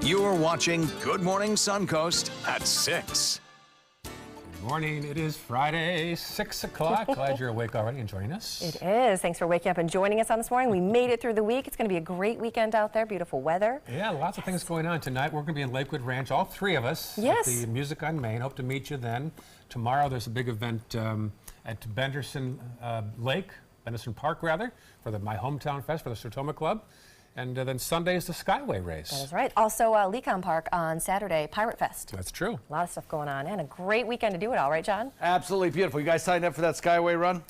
You're watching Good Morning Suncoast at 6. Good morning. It is Friday, 6 o'clock. Glad you're awake already and joining us. It is. Thanks for waking up and joining us on this morning. We made it through the week. It's going to be a great weekend out there. Beautiful weather. Yeah, lots of things going on tonight. We're going to be in Lakewood Ranch, all three of us. Yes. At the Music on Main. Hope to meet you then. Tomorrow there's a big event at Benderson Park, for my hometown fest for the Sertoma Club. And then Sunday is the Skyway race. That is right. Also, Lecon Park on Saturday, Pirate Fest. That's true. A lot of stuff going on, and a great weekend to do it all, right, John? Absolutely beautiful. You guys signed up for that Skyway run?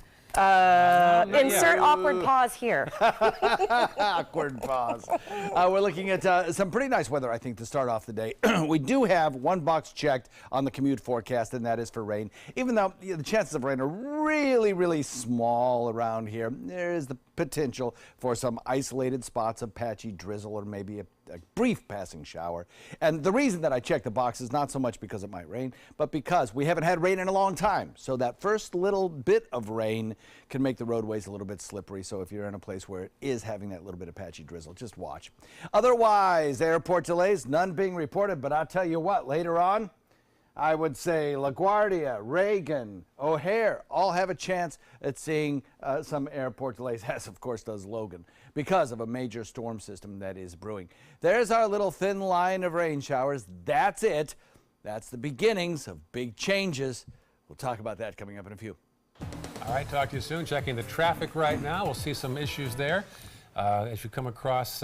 Insert awkward pause here. Awkward pause. We're looking at some pretty nice weather, I think, to start off the day. We do have one box checked on the commute forecast, and that is for rain. Even though the chances of rain are really, really small around here, there is the potential for some isolated spots of patchy drizzle or maybe a brief passing shower. And the reason that I checked the box is not so much because it might rain, but because we haven't had rain in a long time. So that first little bit of rain can make the roadways a little bit slippery. So if you're in a place where it is having that little bit of patchy drizzle, just watch. Otherwise, airport delays, none being reported. But I'll tell you what, later on, I would say LaGuardia, Reagan, O'Hare all have a chance at seeing some airport delays, as of course does Logan, because of a major storm system that is brewing. There's our little thin line of rain showers. That's it. That's the beginnings of big changes. We'll talk about that coming up in a few. All right, talk to you soon. Checking the traffic right now. We'll see some issues there as you come across.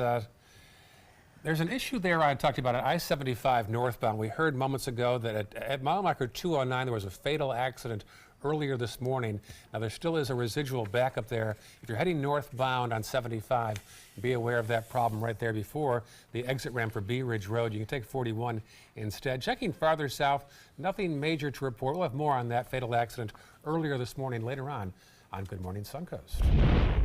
There's an issue there I talked about at I-75 northbound. We heard moments ago that at mile marker 209 there was a fatal accident earlier this morning. Now there still is a residual backup there. If you're heading northbound on 75, be aware of that problem right there before the exit ramp for Bee Ridge Road. You can take 41 instead. Checking farther south, nothing major to report. We'll have more on that fatal accident earlier this morning later on Good Morning Suncoast.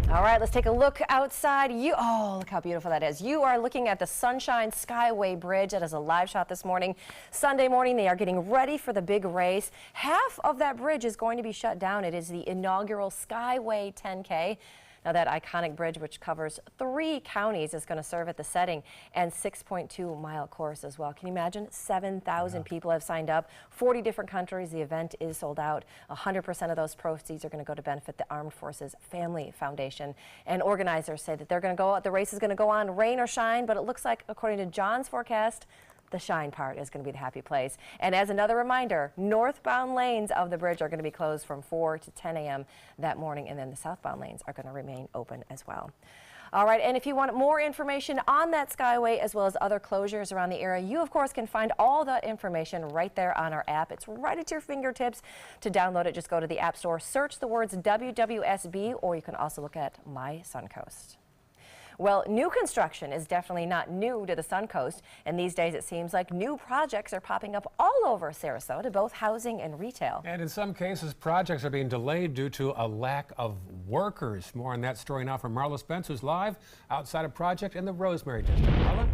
All right, let's take a look outside. Oh, look how beautiful that is. You are looking at the Sunshine Skyway Bridge. That is a live shot this morning. Sunday morning, they are getting ready for the big race. Half of that bridge is going to be shut down. It is the inaugural Skyway 10K. Now, that iconic bridge, which covers 3 counties, is going to serve at the setting and 6.2-mile course as well. Can you imagine? 7,000 people have signed up. 40 different countries. The event is sold out. 100% of those proceeds are going to go to benefit the Armed Forces Family Foundation. And organizers say that the race is going to go on rain or shine, but it looks like, according to John's forecast, the shine part is going to be the happy place. And as another reminder, northbound lanes of the bridge are going to be closed from 4 to 10 a.m. that morning, and then the southbound lanes are going to remain open as well. All right, and if you want more information on that Skyway as well as other closures around the area, you, of course, can find all that information right there on our app. It's right at your fingertips. To download it, just go to the App Store, search the words WWSB, or you can also look at My Suncoast. Well, new construction is definitely not new to the Suncoast, and these days it seems like new projects are popping up all over Sarasota, both housing and retail. And in some cases, projects are being delayed due to a lack of workers. More on that story now from Marla Spence, who's live outside a project in the Rosemary District. Marla?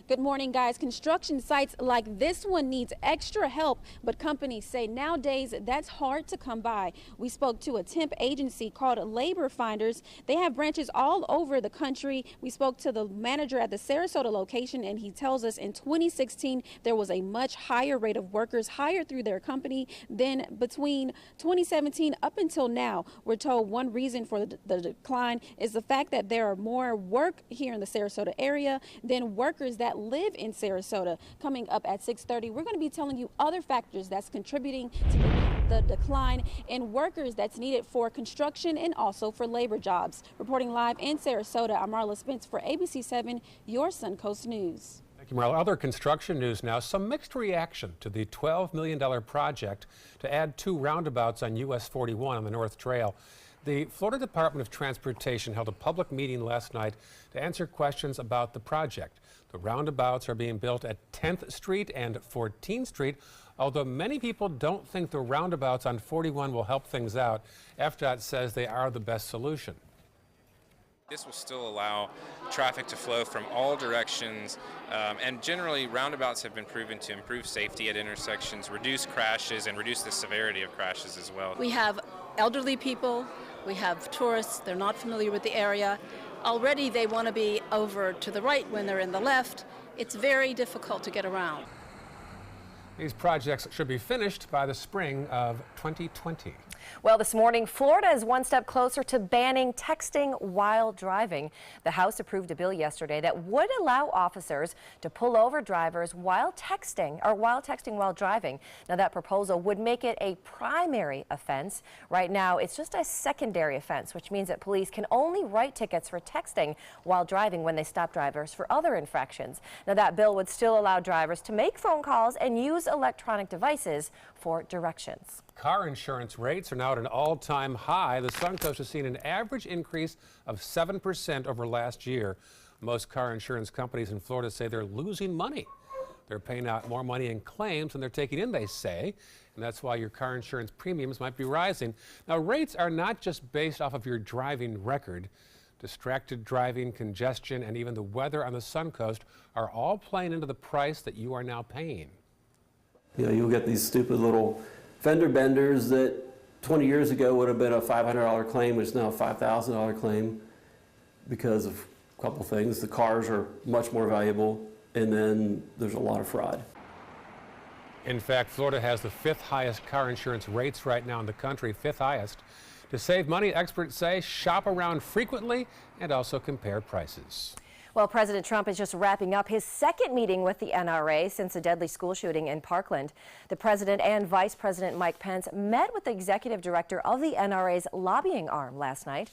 Good morning, guys. Construction sites like this one needs extra help, but companies say nowadays that's hard to come by. We spoke to a temp agency called Labor Finders. They have branches all over the country. We spoke to the manager at the Sarasota location, and he tells us in 2016 there was a much higher rate of workers hired through their company than between 2017 up until now. We're told one reason for the decline is the fact that there are more work here in the Sarasota area than workers that live in Sarasota. Coming up at 6:30, we're going to be telling you other factors that's contributing to the decline in workers that's needed for construction and also for labor jobs. Reporting live in Sarasota, I'm Marla Spence for ABC 7, your Suncoast News. Thank you, Marla. Other construction news now. Some mixed reaction to the $12 million project to add 2 roundabouts on US 41 on the North Trail. The Florida Department of Transportation held a public meeting last night to answer questions about the project. The roundabouts are being built at 10th Street and 14th Street, although many people don't think the roundabouts on 41 will help things out. FDOT says they are the best solution. This will still allow traffic to flow from all directions, and generally roundabouts have been proven to improve safety at intersections, reduce crashes, and reduce the severity of crashes as well. We have elderly people, we have tourists, they're not familiar with the area. already they want to be over to the right when they're in the left. It's very difficult to get around. These projects should be finished by the spring of 2020. Well, this morning, Florida is one step closer to banning texting while driving. The House approved a bill yesterday that would allow officers to pull over drivers while texting while driving. Now, that proposal would make it a primary offense. Right now, it's just a secondary offense, which means that police can only write tickets for texting while driving when they stop drivers for other infractions. Now, that bill would still allow drivers to make phone calls and use electronic devices for directions. Car insurance rates are now at an all-time high. The Suncoast has seen an average increase of 7% over last year. Most car insurance companies in Florida say they're losing money. They're paying out more money in claims than they're taking in, they say, and that's why your car insurance premiums might be rising. Now, rates are not just based off of your driving record. Distracted driving, congestion, and even the weather on the Suncoast are all playing into the price that you are now paying. You know, you'll get these stupid little fender benders that 20 years ago would have been a $500 claim, which is now a $5,000 claim because of a couple things. The cars are much more valuable, and then there's a lot of fraud. In fact, Florida has the 5th highest car insurance rates right now in the country, 5th highest. To save money, experts say shop around frequently and also compare prices. Well, President Trump is just wrapping up his second meeting with the NRA since a deadly school shooting in Parkland. The president and Vice President Mike Pence met with the executive director of the NRA's lobbying arm last night.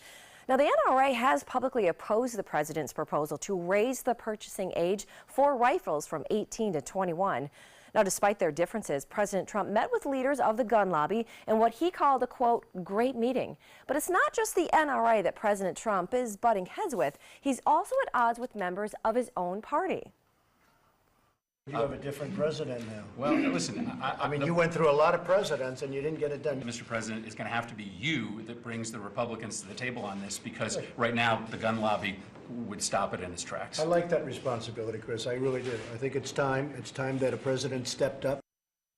Now, the NRA has publicly opposed the president's proposal to raise the purchasing age for rifles from 18 to 21. Now, despite their differences, President Trump met with leaders of the gun lobby in what he called a, quote, great meeting. But it's not just the NRA that President Trump is butting heads with. He's also at odds with members of his own party. You have a different president now. Well, listen, I mean, you went through a lot of presidents and you didn't get it done. Mr. President, it's going to have to be you that brings the Republicans to the table on this, because right now the gun lobby would stop it in its tracks. I like that responsibility, Chris. I really do. I think it's time. It's time that a president stepped up.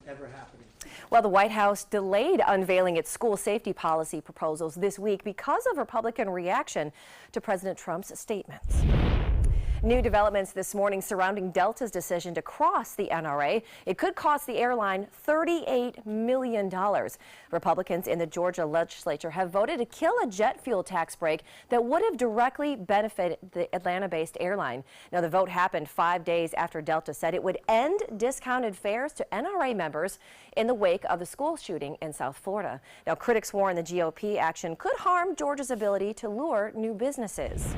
Never happened. Well, the White House delayed unveiling its school safety policy proposals this week because of Republican reaction to President Trump's statements. New developments this morning surrounding Delta's decision to cross the NRA. It could cost the airline $38 million. Republicans in the Georgia legislature have voted to kill a jet fuel tax break that would have directly benefited the Atlanta-based airline. Now, the vote happened 5 days after Delta said it would end discounted fares to NRA members in the wake of the school shooting in South Florida. Now, critics warn the GOP action could harm Georgia's ability to lure new businesses.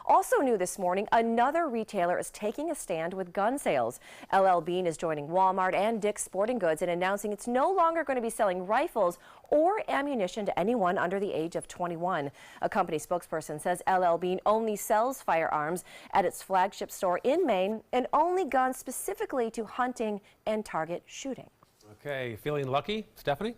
Also new this morning, another retailer is taking a stand with gun sales. LL Bean is joining Walmart and Dick's Sporting Goods in announcing it's no longer going to be selling rifles or ammunition to anyone under the age of 21. A company spokesperson says LL Bean only sells firearms at its flagship store in Maine and only guns specifically to hunting and target shooting. Okay, feeling lucky, Stephanie?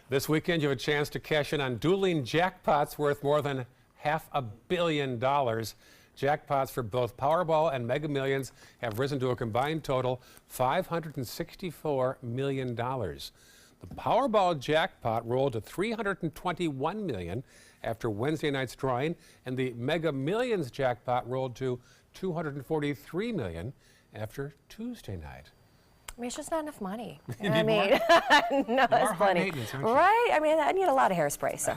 This weekend you have a chance to cash in on dueling jackpots worth more than $500 million. Jackpots for both Powerball and Mega Millions have risen to a combined total $564 million. The Powerball jackpot rolled to $321 million after Wednesday night's drawing, and the Mega Millions jackpot rolled to $243 million after Tuesday night. I mean, it's just not enough money. You I need mean, no, more it's high plenty. maintenance, aren't you? Right? I mean, I need a lot of hairspray, so.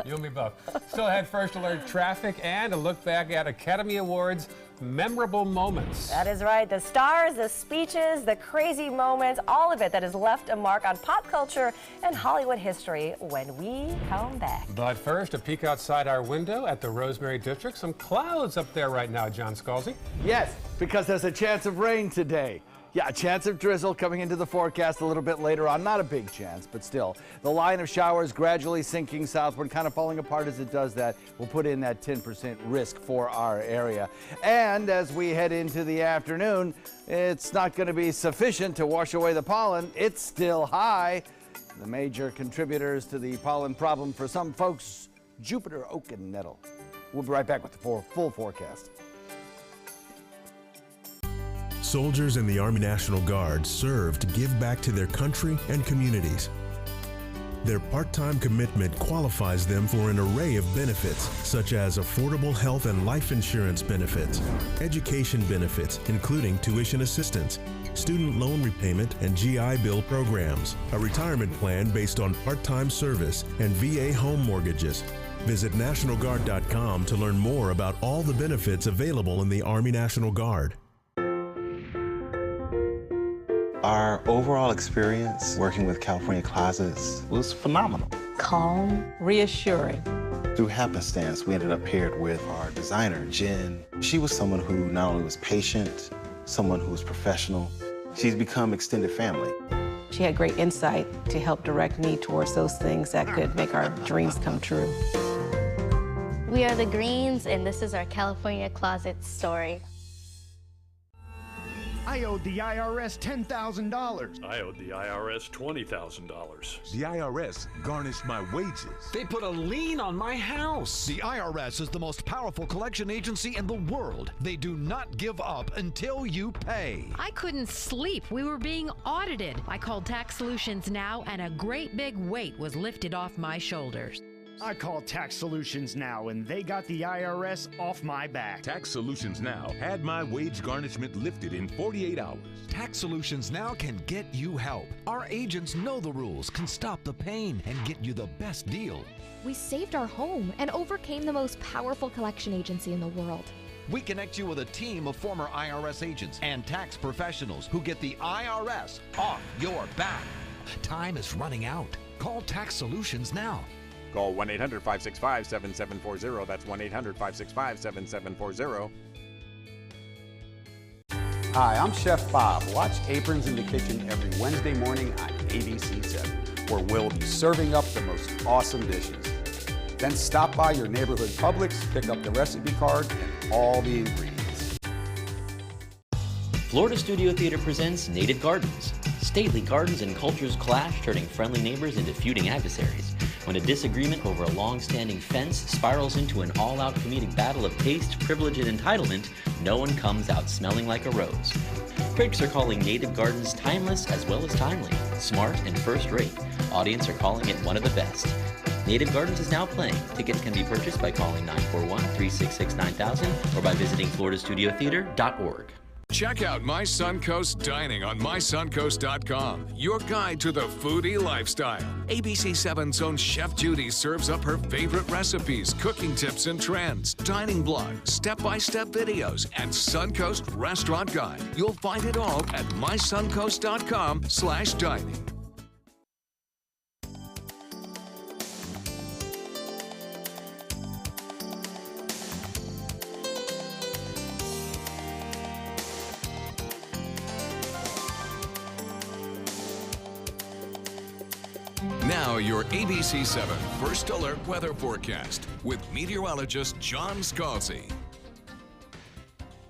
You and me both. Still ahead, First Alert traffic and a look back at Academy Awards memorable moments. That is right. The stars, the speeches, the crazy moments, all of it that has left a mark on pop culture and Hollywood history when we come back. But first, a peek outside our window at the Rosemary District. Some clouds up there right now, John Scalzi. Yes, because there's a chance of rain today. Yeah, a chance of drizzle coming into the forecast a little bit later on. Not a big chance, but still. The line of showers gradually sinking southward, kind of falling apart as it does that. We'll put in that 10% risk for our area. And as we head into the afternoon, it's not going to be sufficient to wash away the pollen. It's still high. The major contributors to the pollen problem for some folks, Jupiter, oak, and nettle. We'll be right back with the full forecast. Soldiers in the Army National Guard serve to give back to their country and communities. Their part-time commitment qualifies them for an array of benefits, such as affordable health and life insurance benefits, education benefits, including tuition assistance, student loan repayment and GI Bill programs, a retirement plan based on part-time service, and VA home mortgages. Visit NationalGuard.com to learn more about all the benefits available in the Army National Guard. Our overall experience working with California Closets was phenomenal. Calm, reassuring. Through happenstance, we ended up paired with our designer, Jen. She was someone who not only was patient, someone who was professional. She's become extended family. She had great insight to help direct me towards those things that could make our dreams come true. We are the Greens, and this is our California Closet story. I owed the IRS $10,000. I owed the IRS $20,000. The IRS garnished my wages. They put a lien on my house. The IRS is the most powerful collection agency in the world. They do not give up until you pay. I couldn't sleep. We were being audited. I called Tax Solutions Now, and a great big weight was lifted off my shoulders. I called Tax Solutions Now, and they got the IRS off my back. Tax Solutions Now had my wage garnishment lifted in 48 hours. Tax Solutions Now can get you help. Our agents know the rules, can stop the pain, and get you the best deal. We saved our home and overcame the most powerful collection agency in the world. We connect you with a team of former IRS agents and tax professionals who get the IRS off your back. Time is running out. Call Tax Solutions Now. Call 1-800-565-7740. That's 1-800-565-7740. Hi, I'm Chef Bob. Watch Aprons in the Kitchen every Wednesday morning on ABC7, where we'll be serving up the most awesome dishes. Then stop by your neighborhood Publix, pick up the recipe card and all the ingredients. Florida Studio Theater presents Native Gardens. Stately gardens and cultures clash, turning friendly neighbors into feuding adversaries. When a disagreement over a long-standing fence spirals into an all-out comedic battle of taste, privilege, and entitlement, no one comes out smelling like a rose. Critics are calling Native Gardens timeless as well as timely, smart and first-rate. Audience are calling it one of the best. Native Gardens is now playing. Tickets can be purchased by calling 941-366-9000 or by visiting floridastudiotheater.org. Check out My Suncoast Dining on mysuncoast.com, your guide to the foodie lifestyle. ABC7's own Chef Judy serves up her favorite recipes, cooking tips and trends, dining blogs, step-by-step videos, and Suncoast Restaurant Guide. You'll find it all at mysuncoast.com/dining. Now your ABC7 First Alert Weather Forecast with meteorologist John Scalzi.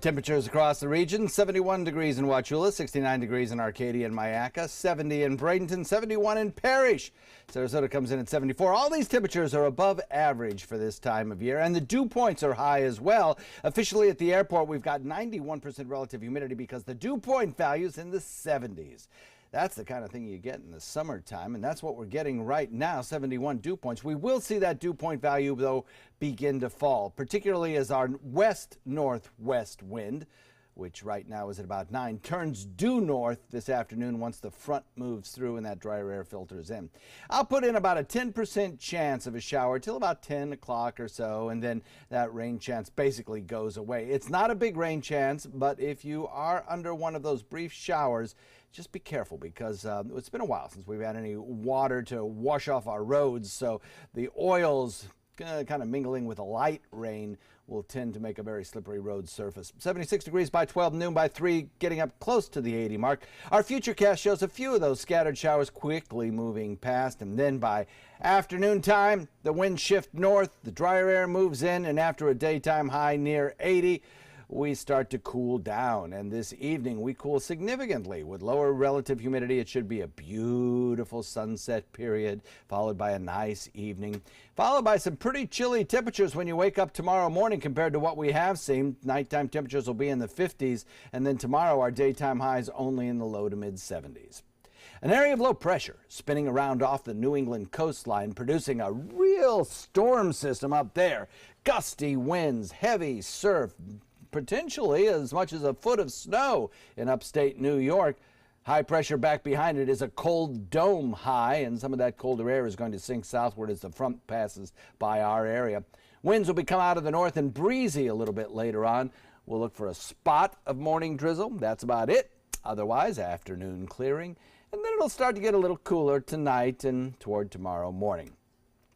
Temperatures across the region, 71 degrees in Wauchula, 69 degrees in Arcadia and Mayaca, 70 in Bradenton, 71 in Parrish. Sarasota comes in at 74. All these temperatures are above average for this time of year, and the dew points are high as well. Officially at the airport, we've got 91% relative humidity because the dew point value is in the 70s. That's the kind of thing you get in the summertime, and that's what we're getting right now, 71 dew points. We will see that dew point value, though, begin to fall, particularly as our west-northwest wind, which right now is at about 9, turns due north this afternoon once the front moves through and that drier air filters in. I'll put in about a 10% chance of a shower till about 10 o'clock or so, and then that rain chance basically goes away. It's not a big rain chance, but if you are under one of those brief showers, just be careful because it's been a while since we've had any water to wash off our roads, so the oils kind of mingling with a light rain will tend to make a very slippery road surface. 76 degrees by 12 noon, by 3 getting up close to the 80 mark. Our futurecast shows a few of those scattered showers quickly moving past, and then by afternoon time the winds shift north, the drier air moves in, and after a daytime high near 80, we start to cool down, and this evening we cool significantly. With lower relative humidity, it should be a beautiful sunset period, followed by a nice evening, followed by some pretty chilly temperatures when you wake up tomorrow morning compared to what we have seen. Nighttime temperatures will be in the 50s, and then tomorrow our daytime highs only in the low to mid 70s. An area of low pressure spinning around off the New England coastline, producing a real storm system up there. Gusty winds, heavy surf, potentially as much as a foot of snow in upstate New York. High pressure back behind it is a cold dome high, and some of that colder air is going to sink southward as the front passes by our area. Winds will become out of the north and breezy a little bit later on. We'll look for a spot of morning drizzle. That's about it. Otherwise, afternoon clearing, and then it'll start to get a little cooler tonight and toward tomorrow morning.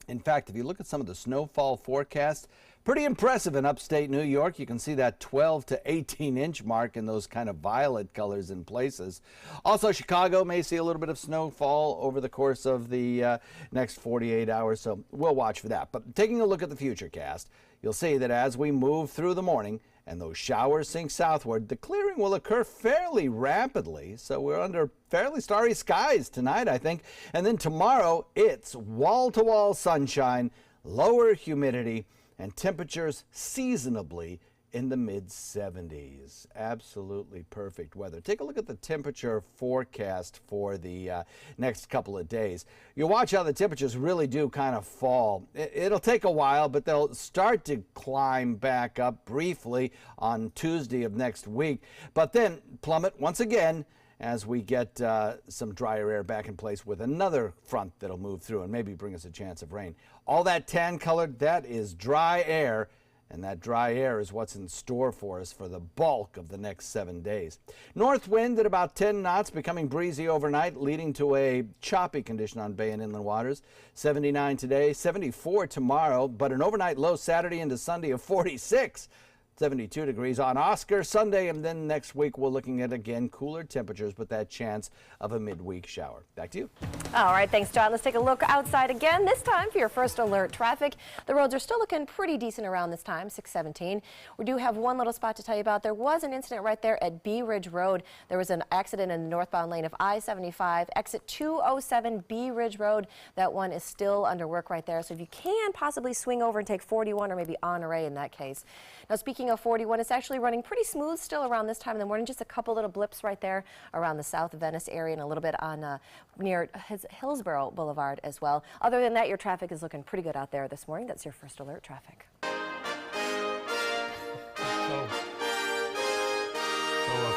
In fact, if you look at some of the snowfall forecast, pretty impressive in upstate New York. You can see that 12 to 18 inch mark in those kind of violet colors in places. Also, Chicago may see a little bit of snowfall over the course of the next 48 hours, so we'll watch for that. But taking a look at the futurecast, you'll see that as we move through the morning and those showers sink southward, the clearing will occur fairly rapidly. So we're under fairly starry skies tonight, I think. And then tomorrow, it's wall-to-wall sunshine, lower humidity, and temperatures seasonably in the mid-70s. Absolutely perfect weather. Take a look at the temperature forecast for the next couple of days. You watch how the temperatures really do kind of fall. It'll take a while, but they'll start to climb back up briefly on Tuesday of next week, but then plummet once again as we get some drier air back in place with another front that'll move through and maybe bring us a chance of rain. All that tan colored, that is dry air, and that dry air is what's in store for us for the bulk of the next 7 days. North wind at about 10 knots, becoming breezy overnight, leading to a choppy condition on bay and inland waters. 79 today, 74 tomorrow, but an overnight low Saturday into Sunday of 46. 72 degrees on Oscar Sunday, and then next week we're looking at, again, cooler temperatures with that chance of a midweek shower. Back to you. All right, thanks, John. Let's take a look outside again, this time for your first alert traffic. The roads are still looking pretty decent around this time, 617. We do have one little spot to tell you about. There was an incident right there at Bee Ridge Road. There was an accident in the northbound lane of I-75, exit 207 Bee Ridge Road. That one is still under work right there, so if you can possibly swing over and take 41 or maybe Honore in that case. Now, speaking of 41, it's actually running pretty smooth still around this time in the morning. Just a couple little blips right there around the South Venice area and a little bit on near Hillsborough Boulevard as well. Other than that, your traffic is looking pretty good out there this morning. That's your first alert traffic. So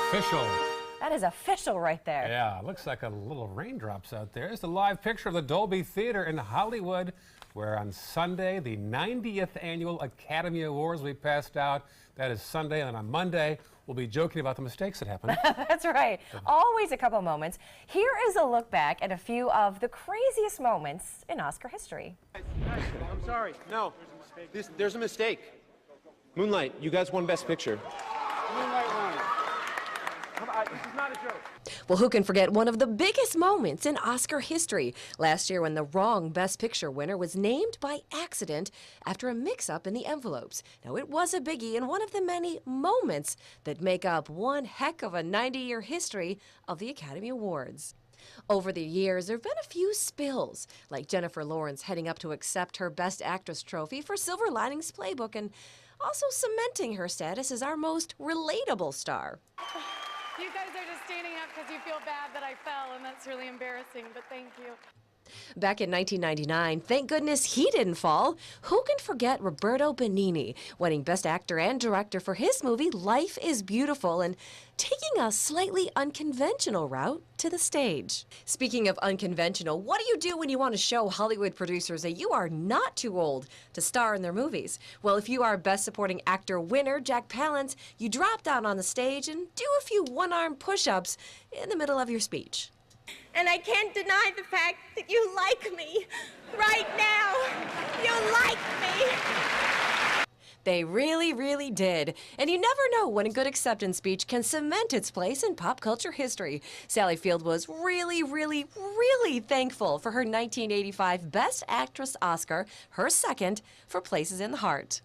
official. That is official right there. Yeah, looks like a little raindrops out there. It's a live picture of the Dolby Theater in Hollywood, where on Sunday, the 90th Annual Academy Awards will be passed out. That is Sunday, and on Monday, we'll be joking about the mistakes that happened. That's right. Always a couple moments. Here is a look back at a few of the craziest moments in Oscar history. I'm sorry. No, there's a mistake. Moonlight, you guys won Best Picture. Moonlight won. This is not a joke. Well, who can forget one of the biggest moments in Oscar history? Last year when the wrong Best Picture winner was named by accident after a mix-up in the envelopes. Now, it was a biggie and one of the many moments that make up one heck of a 90-year history of the Academy Awards. Over the years, there have been a few spills, like Jennifer Lawrence heading up to accept her Best Actress trophy for Silver Linings Playbook and also cementing her status as our most relatable star. You guys are just standing up because you feel bad that I fell, and that's really embarrassing, but thank you. Back in 1999, thank goodness he didn't fall. Who can forget Roberto Benigni winning Best Actor and Director for his movie Life is Beautiful and taking a slightly unconventional route to the stage. Speaking of unconventional, what do you do when you want to show Hollywood producers that you are not too old to star in their movies? Well, if you are Best Supporting Actor winner Jack Palance, you drop down on the stage and do a few one-arm push-ups in the middle of your speech. And I can't deny the fact that you like me right now. You like me. They really, really did. And you never know when a good acceptance speech can cement its place in pop culture history. Sally Field was really, really, really thankful for her 1985 Best Actress Oscar, her second, for Places in the Heart.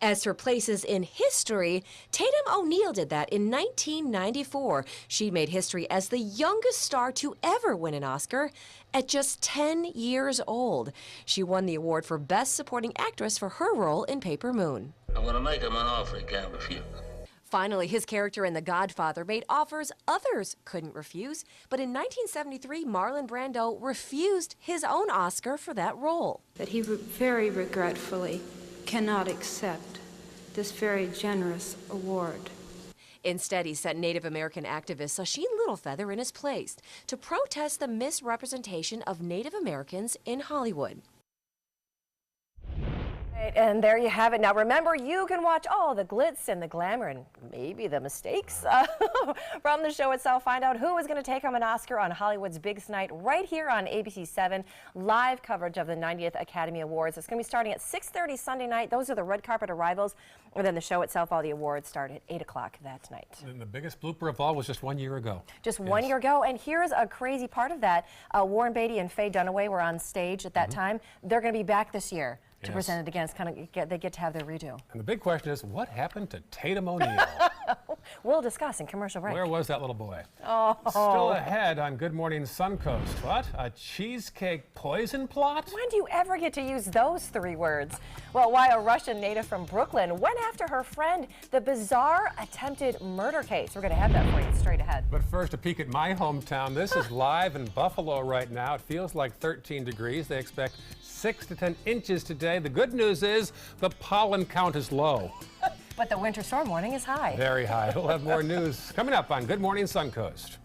As for Places in History, Tatum O'Neal did that in 1994. She made history as the youngest star to ever win an Oscar at just 10 years old. She won the award for Best Supporting Actress for her role in Paper Moon. I'm going to make him an offer he can't refuse. Finally, his character in The Godfather made offers others couldn't refuse. But in 1973, Marlon Brando refused his own Oscar for that role. That he very regretfully cannot accept this very generous award. Instead, he sent Native American activist Sacheen Littlefeather in his place to protest the misrepresentation of Native Americans in Hollywood. And there you have it. Now remember, you can watch all the glitz and the glamour and maybe the mistakes from the show itself. Find out who is going to take home an Oscar on Hollywood's biggest night right here on ABC 7. Live coverage of the 90th Academy Awards. It's going to be starting at 6:30 Sunday night. Those are the red carpet arrivals. And then the show itself, all the awards start at 8 o'clock that night. And the biggest blooper of all was just 1 year ago. Just 1 year ago. And here's a crazy part of that. Warren Beatty and Faye Dunaway were on stage at that time. They're going to be back this year to present it again. It's they get to have their redo. And the big question is, what happened to Tatum O'Neal? We'll discuss in commercial break. Where was that little boy? Oh. Still ahead on Good Morning Suncoast. What? A cheesecake poison plot? When do you ever get to use those 3 words? Well, why a Russian native from Brooklyn went after her friend, the bizarre attempted murder case. We're going to have that for you straight ahead. But first, a peek at my hometown. This is live in Buffalo right now. It feels like 13 degrees. They expect 6 to 10 inches today. The good news is the pollen count is low. But the winter storm warning is high. Very high. We'll have more news coming up on Good Morning Suncoast.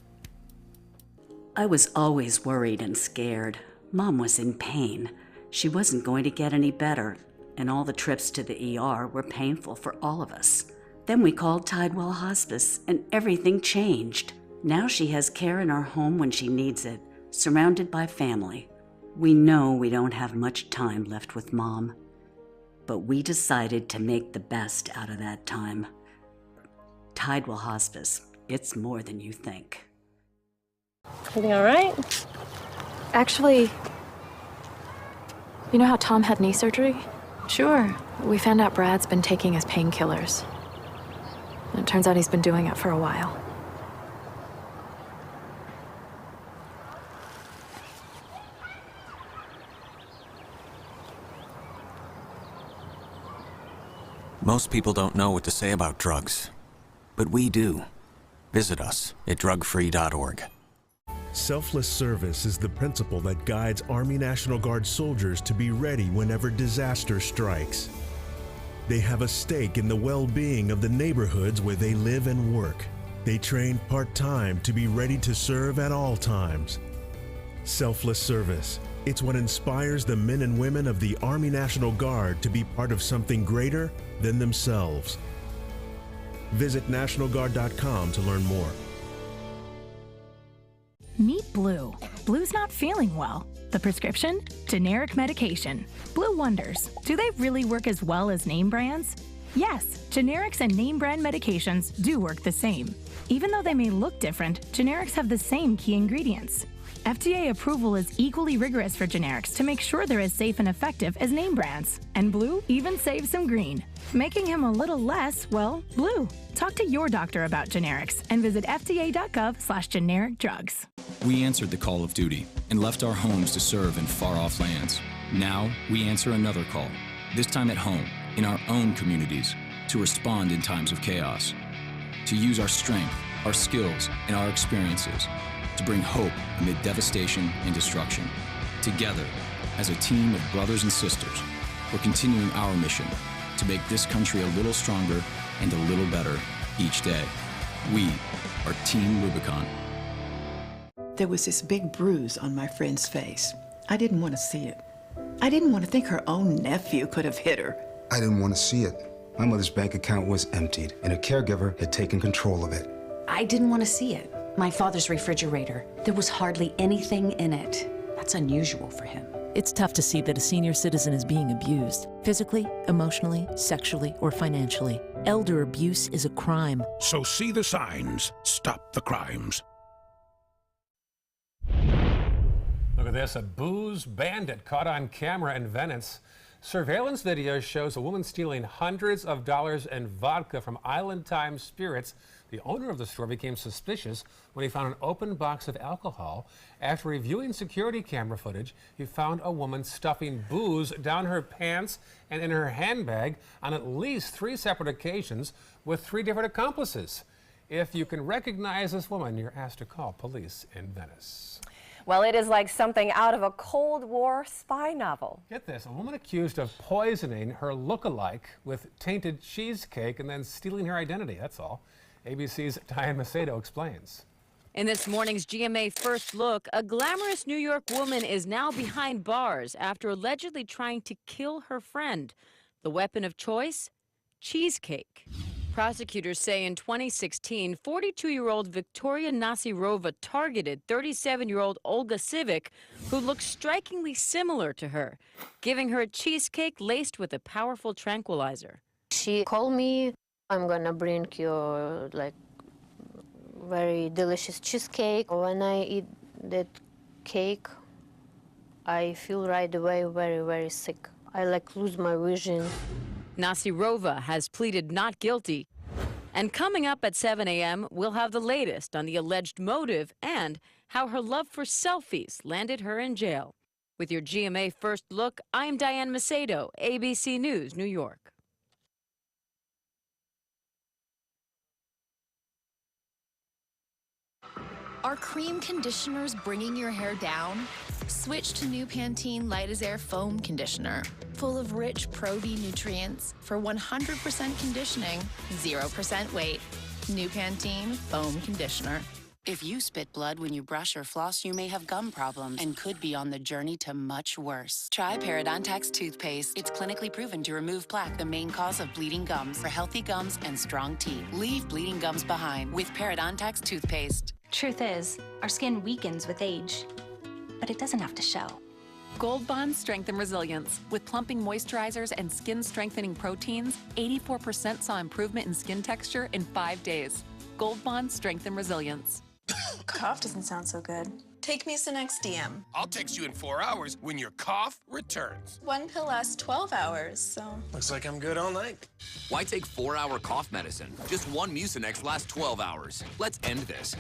I was always worried and scared. Mom was in pain. She wasn't going to get any better, and all the trips to the ER were painful for all of us. Then we called Tidewell Hospice, and everything changed. Now she has care in our home when she needs it, surrounded by family. We know we don't have much time left with Mom, but we decided to make the best out of that time. Tidewell Hospice, it's more than you think. Everything all right? Actually, you know how Tom had knee surgery? Sure. We found out Brad's been taking his painkillers. And it turns out he's been doing it for a while. Most people don't know what to say about drugs, but we do. Visit us at drugfree.org. Selfless service is the principle that guides Army National Guard soldiers to be ready whenever disaster strikes. They have a stake in the well-being of the neighborhoods where they live and work. They train part-time to be ready to serve at all times. Selfless service. It's what inspires the men and women of the Army National Guard to be part of something greater than themselves. Visit NationalGuard.com to learn more. Meet Blue. Blue's not feeling well. The prescription? Generic medication. Blue wonders, do they really work as well as name brands? Yes, generics and name brand medications do work the same. Even though they may look different, generics have the same key ingredients. FDA approval is equally rigorous for generics to make sure they're as safe and effective as name brands. And Blue even saves some green, making him a little less, well, blue. Talk to your doctor about generics and visit fda.gov/generic drugs. We answered the call of duty and left our homes to serve in far-off lands. Now we answer another call, this time at home, in our own communities, to respond in times of chaos. To use our strength, our skills, and our experiences to bring hope amid devastation and destruction. Together, as a team of brothers and sisters, we're continuing our mission to make this country a little stronger and a little better each day. We are Team Rubicon. There was this big bruise on my friend's face. I didn't want to see it. I didn't want to think her own nephew could have hit her. I didn't want to see it. My mother's bank account was emptied, and a caregiver had taken control of it. I didn't want to see it. My father's refrigerator. There was hardly anything in it. That's unusual for him. It's tough to see that a senior citizen is being abused, physically, emotionally, sexually, or financially. Elder abuse is a crime. So see the signs. Stop the crimes. Look at this, a booze bandit caught on camera in Venice. Surveillance video shows a woman stealing hundreds of dollars in vodka from Island Time Spirits. The owner of the store became suspicious when he found an open box of alcohol. After reviewing security camera footage, he found a woman stuffing booze down her pants and in her handbag on at least 3 separate occasions with 3 different accomplices. If you can recognize this woman, you're asked to call police in Venice. Well, it is like something out of a Cold War spy novel. Get this, a woman accused of poisoning her look-alike with tainted cheesecake and then stealing her identity, that's all. ABC's Diane Macedo explains. In this morning's GMA First Look, a glamorous New York woman is now behind bars after allegedly trying to kill her friend. The weapon of choice? Cheesecake. Prosecutors say in 2016, 42-year-old Victoria Nasirova targeted 37-year-old Olga Civic, who looked strikingly similar to her, giving her a cheesecake laced with a powerful tranquilizer. She called me, I'm gonna bring you like very delicious cheesecake. When I eat that cake, I feel right away very, very sick. I like lose my vision. Nasirova has pleaded not guilty. And coming up at 7 a.m., we'll have the latest on the alleged motive and how her love for selfies landed her in jail. With your GMA First Look, I'm Diane Macedo, ABC News, New York. Are cream conditioners bringing your hair down? Switch to new Pantene Light as Air Foam Conditioner, full of rich pro-D nutrients for 100% conditioning, 0% weight. New Pantene Foam Conditioner. If you spit blood when you brush or floss, you may have gum problems and could be on the journey to much worse. Try Parodontax toothpaste. It's clinically proven to remove plaque, the main cause of bleeding gums, for healthy gums and strong teeth. Leave bleeding gums behind with Parodontax toothpaste. Truth is, our skin weakens with age, but it doesn't have to show. Gold Bond Strength and Resilience. With plumping moisturizers and skin-strengthening proteins, 84% saw improvement in skin texture in 5 days. Gold Bond Strength and Resilience. Cough doesn't sound so good. Take me Cinex DM. I'll text you in 4 hours when your cough returns. One pill lasts 12 hours, so... Looks like I'm good all night. Why take 4-hour cough medicine? Just one Mucinex lasts 12 hours. Let's end this.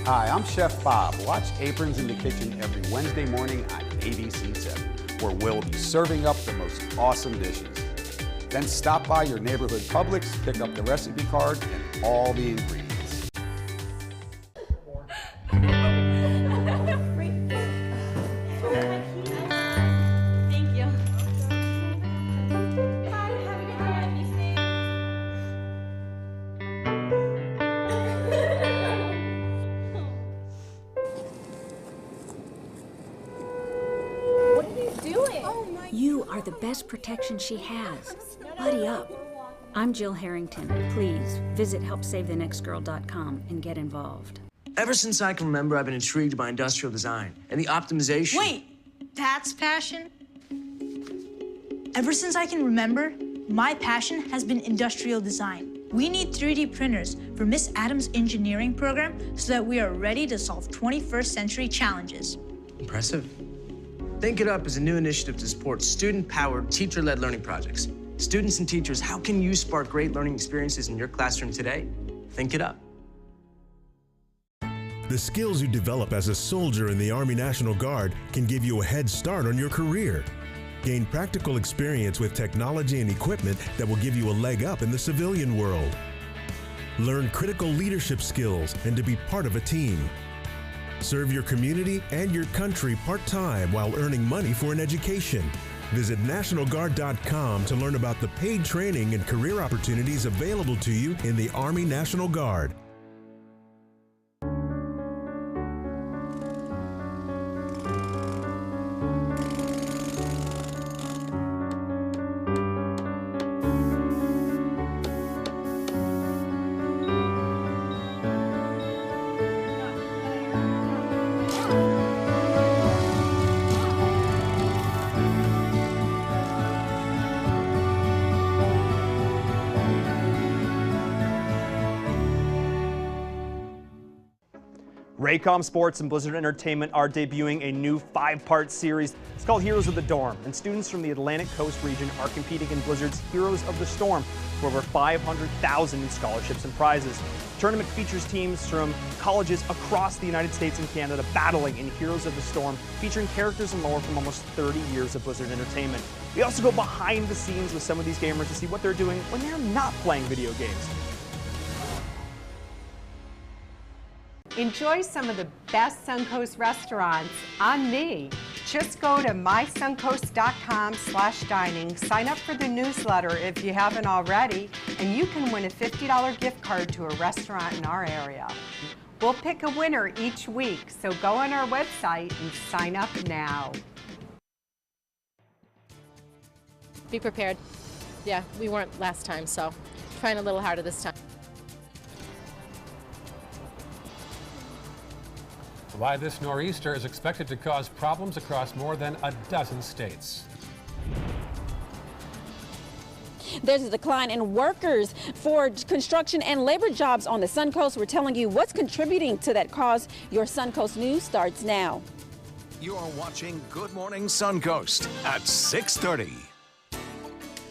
Hi, I'm Chef Bob. Watch Aprons in the Kitchen every Wednesday morning on ABC7, where we'll be serving up the most awesome dishes. Then stop by your neighborhood Publix, pick up the recipe card and all the ingredients. Thank you. What are you doing? You are the best protection she has. Buddy up. I'm Jill Harrington. Please visit helpsavethenextgirl.com and get involved. Ever since I can remember, I've been intrigued by industrial design and the optimization. Wait, that's passion? Ever since I can remember, my passion has been industrial design. We need 3D printers for Miss Adams' engineering program so that we are ready to solve 21st century challenges. Impressive. Think It Up is a new initiative to support student-powered, teacher-led learning projects. Students and teachers, how can you spark great learning experiences in your classroom today? Think It Up. The skills you develop as a soldier in the Army National Guard can give you a head start on your career. Gain practical experience with technology and equipment that will give you a leg up in the civilian world. Learn critical leadership skills and to be part of a team. Serve your community and your country part-time while earning money for an education. Visit NationalGuard.com to learn about the paid training and career opportunities available to you in the Army National Guard. Raycom Sports and Blizzard Entertainment are debuting a new 5-part series. It's called Heroes of the Dorm, and students from the Atlantic Coast region are competing in Blizzard's Heroes of the Storm for over $500,000 in scholarships and prizes. The tournament features teams from colleges across the United States and Canada battling in Heroes of the Storm, featuring characters and lore from almost 30 years of Blizzard Entertainment. We also go behind the scenes with some of these gamers to see what they're doing when they're not playing video games. Enjoy some of the best Suncoast restaurants on me. Just go to mysuncoast.com/dining, sign up for the newsletter if you haven't already, and you can win a $50 gift card to a restaurant in our area. We'll pick a winner each week, so go on our website and sign up now. Be prepared. Yeah, we weren't last time, so trying a little harder this time. Why this nor'easter is expected to cause problems across more than a dozen states. There's a decline in workers for construction and labor jobs on the Suncoast. We're telling you what's contributing to that cause. Your Suncoast News starts now. You're watching Good Morning Suncoast at 6:30.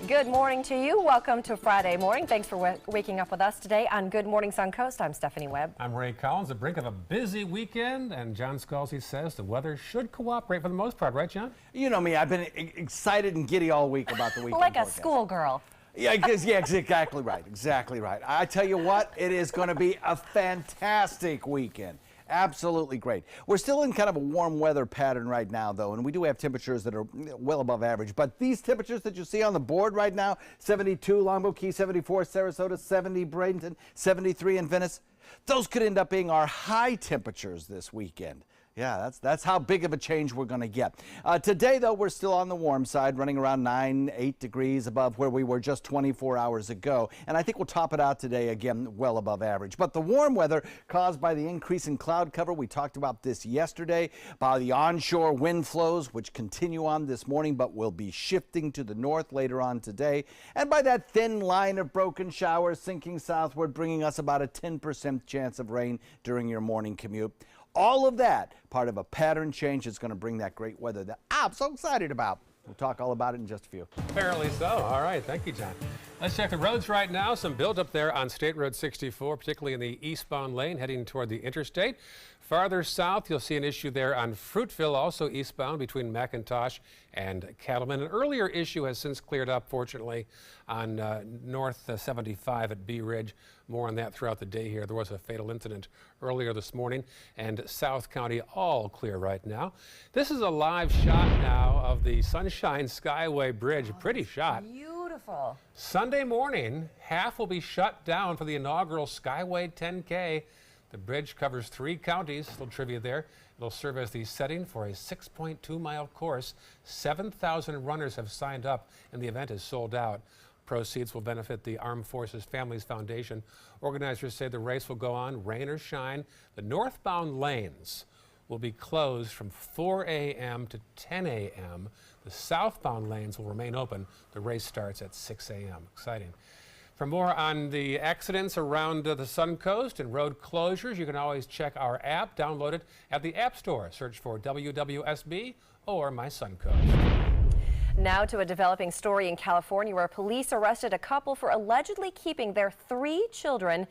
Good morning to you. Welcome to Friday morning. Thanks for waking up with us today on Good Morning Suncoast. I'm Stephanie Webb. I'm Ray Collins. The brink of a busy weekend, and John Scalzi says the weather should cooperate for the most part, right, John? You know me. I've been excited and giddy all week about the weekend. Like a forecast. schoolgirl. Yeah, exactly right. Exactly right. I tell you what, it is going to be a fantastic weekend. Absolutely great. We're still in kind of a warm weather pattern right now, though, and we do have temperatures that are well above average. But these temperatures that you see on the board right now, 72 Longboat Key, 74 Sarasota, 70 Bradenton, 73 in Venice, those could end up being our high temperatures this weekend. Yeah, that's how big of a change we're going to get. Today, though, we're still on the warm side, running around 8 degrees above where we were just 24 hours ago. And I think we'll top it out today again, well above average. But the warm weather caused by the increase in cloud cover, we talked about this yesterday, by the onshore wind flows, which continue on this morning, but will be shifting to the north later on today. And by that thin line of broken showers sinking southward, bringing us about a 10% chance of rain during your morning commute. All of that, part of a pattern change that's going to bring that great weather that I'm so excited about. We'll talk all about it in just a few. Apparently so. All right. Thank you, John. Let's check the roads right now. Some buildup there on State Road 64, particularly in the eastbound lane heading toward the interstate. Farther south, you'll see an issue there on Fruitville, also eastbound between McIntosh and Cattleman. An earlier issue has since cleared up, fortunately, on North 75 at Bee Ridge. More on that throughout the day here. There was a fatal incident earlier this morning, and South County all clear right now. This is a live shot now of the Sunshine Skyway Bridge. A pretty shot. Beautiful. Sunday morning, half will be shut down for the inaugural Skyway 10K. The bridge covers 3 counties. A little trivia there. It'll serve as the setting for a 6.2-mile course. 7,000 runners have signed up, and the event is sold out. Proceeds will benefit the Armed Forces Families Foundation. Organizers say the race will go on, rain or shine. The northbound lanes will be closed from 4 a.m. to 10 a.m. The southbound lanes will remain open. The race starts at 6 a.m. Exciting. For more on the accidents around the Suncoast and road closures, you can always check our app. Download it at the App Store. Search for WWSB or My Suncoast. Now to a developing story in California where police arrested a couple for allegedly keeping their 3 children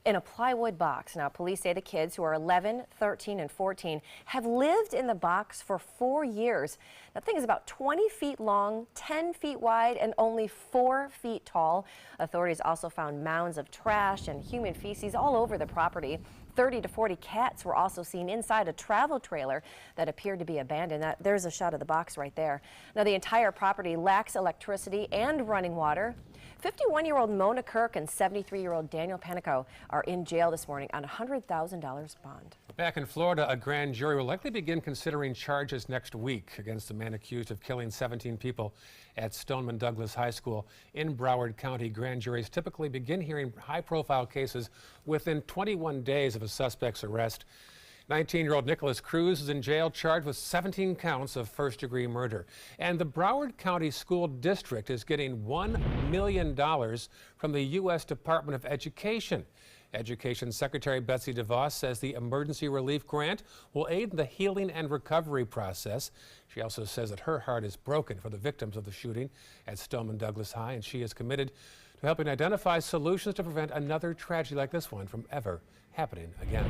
in a plywood box. Now, police say the kids, who are 11, 13, and 14, have lived in the box for 4 years. That thing is about 20 feet long, 10 feet wide, and only 4 feet tall. Authorities also found mounds of trash and human feces all over the property. 30 to 40 cats were also seen inside a travel trailer that appeared to be abandoned. There's a shot of the box right there. Now, the entire property lacks electricity and running water. 51-year-old Mona Kirk and 73-year-old Daniel Panico are in jail this morning on a $100,000 bond. Back in Florida, a grand jury will likely begin considering charges next week against the man accused of killing 17 people at Stoneman Douglas High School in Broward County. Grand juries typically begin hearing high-profile cases within 21 days of a suspect's arrest. 19-year-old Nicholas Cruz is in jail, charged with 17 counts of first-degree murder. And the Broward County School District is getting $1 million from the U.S. Department of Education. Education Secretary Betsy DeVos says the emergency relief grant will aid in the healing and recovery process. She also says that her heart is broken for the victims of the shooting at Stoneman Douglas High, and she is committed to helping identify solutions to prevent another tragedy like this one from ever happening again.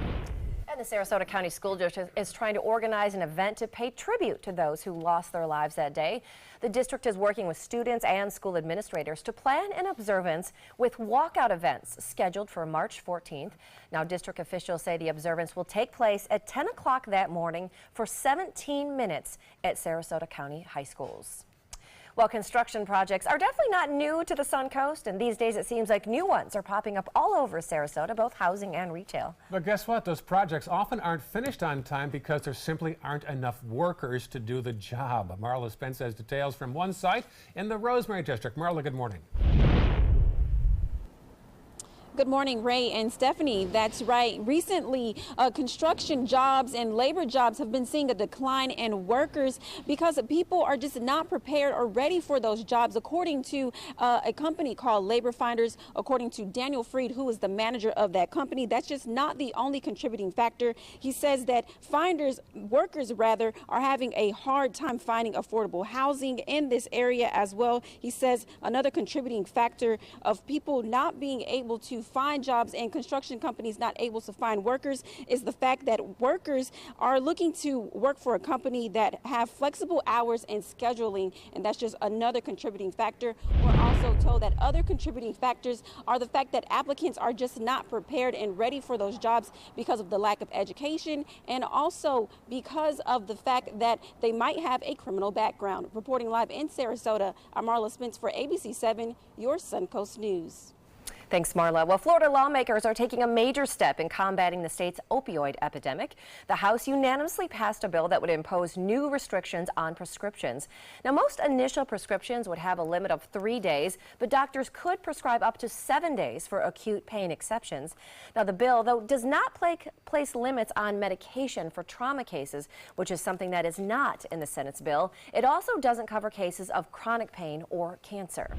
And the Sarasota County School District is trying to organize an event to pay tribute to those who lost their lives that day. The district is working with students and school administrators to plan an observance with walkout events scheduled for March 14th. Now, district officials say the observance will take place at 10 o'clock that morning for 17 minutes at Sarasota County high schools. Well, construction projects are definitely not new to the Suncoast, and these days it seems like new ones are popping up all over Sarasota, both housing and retail. But guess what? Those projects often aren't finished on time because there simply aren't enough workers to do the job. Marla Spence has details from one site in the Rosemary District. Marla, good morning. Good morning, Ray and Stephanie. That's right. Recently, construction jobs and labor jobs have been seeing a decline in workers because people are just not prepared or ready for those jobs. According to a company called Labor Finders, according to Daniel Freed, who is the manager of that company, that's just not the only contributing factor. He says that workers are having a hard time finding affordable housing in this area as well. He says another contributing factor of people not being able to find jobs and construction companies not able to find workers is the fact that workers are looking to work for a company that have flexible hours and scheduling, and that's just another contributing factor. We're also told that other contributing factors are the fact that applicants are just not prepared and ready for those jobs because of the lack of education and also because of the fact that they might have a criminal background. Reporting live in Sarasota, I'm Marla Spence for ABC 7, your Suncoast News. Thanks, Marla. Well, Florida lawmakers are taking a major step in combating the state's opioid epidemic. The House unanimously passed a bill that would impose new restrictions on prescriptions. Now, most initial prescriptions would have a limit of 3 days, but doctors could prescribe up to 7 days for acute pain exceptions. Now, the bill, though, does not place limits on medication for trauma cases, which is something that is not in the Senate's bill. It also doesn't cover cases of chronic pain or cancer.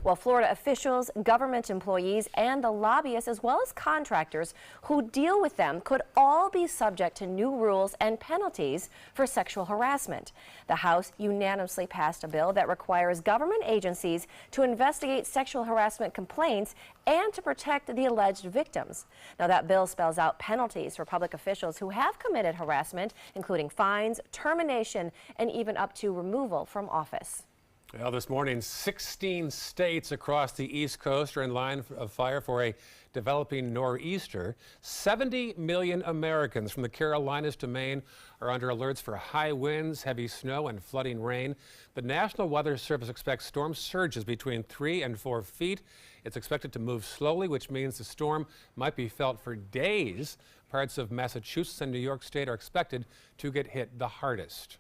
Well, Florida officials, government employees, and the lobbyists, as well as contractors who deal with them, could all be subject to new rules and penalties for sexual harassment. The House unanimously passed a bill that requires government agencies to investigate sexual harassment complaints and to protect the alleged victims. Now, that bill spells out penalties for public officials who have committed harassment, including fines, termination, and even up to removal from office. Well, this morning, 16 states across the East Coast are in line of fire for a developing nor'easter. 70 million Americans from the Carolinas to Maine are under alerts for high winds, heavy snow, and flooding rain. The National Weather Service expects storm surges between 3 and 4 feet. It's expected to move slowly, which means the storm might be felt for days. Parts of Massachusetts and New York State are expected to get hit the hardest.